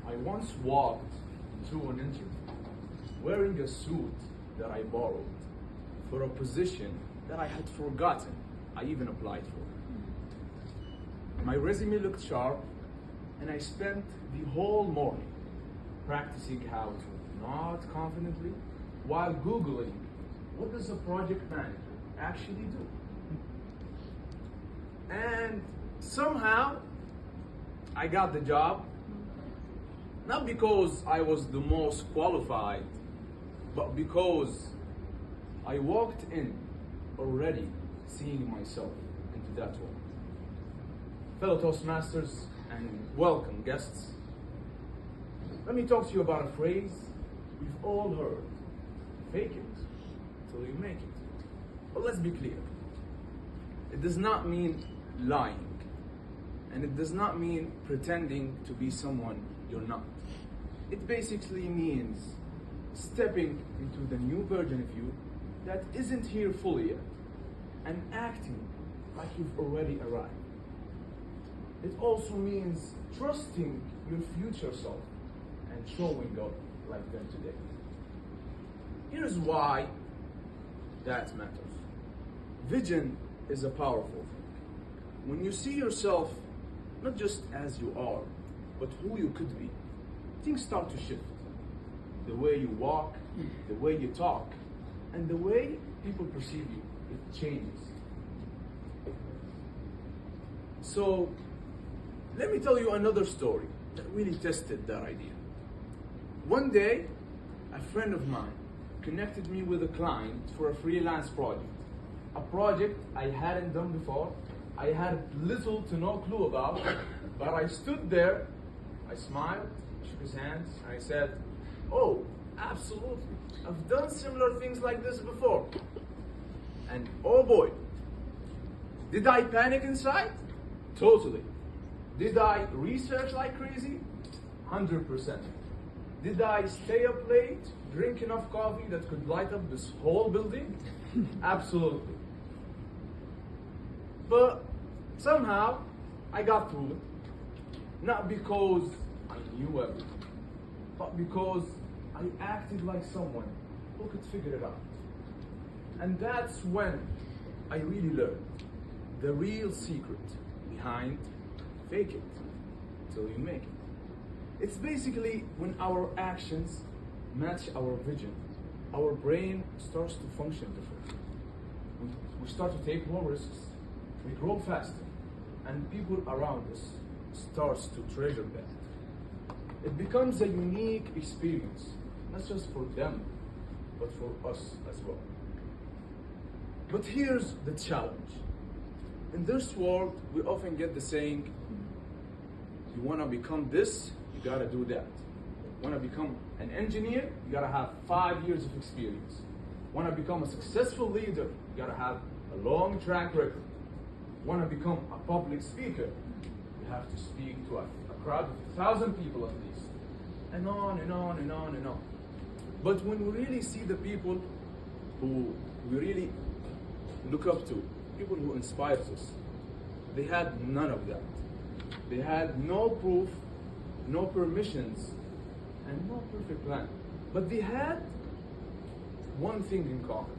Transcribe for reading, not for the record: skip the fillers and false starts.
I once walked into an interview wearing a suit that I borrowed for a position that I had forgotten I even applied for. My resume looked sharp, and I spent the whole morning practicing how to nod confidently while Googling what does a project manager actually do. And somehow I got the job, not because I was the most qualified, but because I walked in already seeing myself into that role. Fellow Toastmasters and welcome guests, let me talk to you about a phrase we've all heard: fake it till you make it. But let's be clear, it does not mean lying, and it does not mean pretending to be someone you're not. It basically means stepping into the new version of you that isn't here fully yet and acting like you've already arrived. It also means trusting your future self and showing up like them today. Here's why that matters. Vision is a powerful thing. When you see yourself not just as you are, but who you could be, things start to shift. The way you walk, the way you talk, and the way people perceive you, it changes. So, let me tell you another story that really tested that idea. One day, a friend of mine connected me with a client for a freelance project. A project I hadn't done before, I had little to no clue about, but I stood there, I smiled, shook his hands, and I said, "Oh, absolutely. I've done similar things like this before." And oh boy, did I panic inside? Totally. Did I research like crazy? 100%. Did I stay up late, drink enough coffee that could light up this whole building? Absolutely. But somehow, I got through it. Not because I knew everything, but because I acted like someone who could figure it out. And that's when I really learned the real secret behind fake it till you make it. It's basically when our actions match our vision, our brain starts to function differently. We start to take more risks, we grow faster, and people around us starts to treasure that. It becomes a unique experience, not just for them, but for us as well. But here's the challenge. In this world, we often get the saying, you want to become this, you got to do that. Want to become an engineer, you got to have 5 years of experience. Want to become a successful leader, you got to have a long track record. Want to become a public speaker, you have to speak to a crowd of 1,000 people at least. And on and on and on and on. But when we really see the people who we really look up to, people who inspire us, they had none of that. They had no proof, no permissions, and no perfect plan. But they had one thing in common.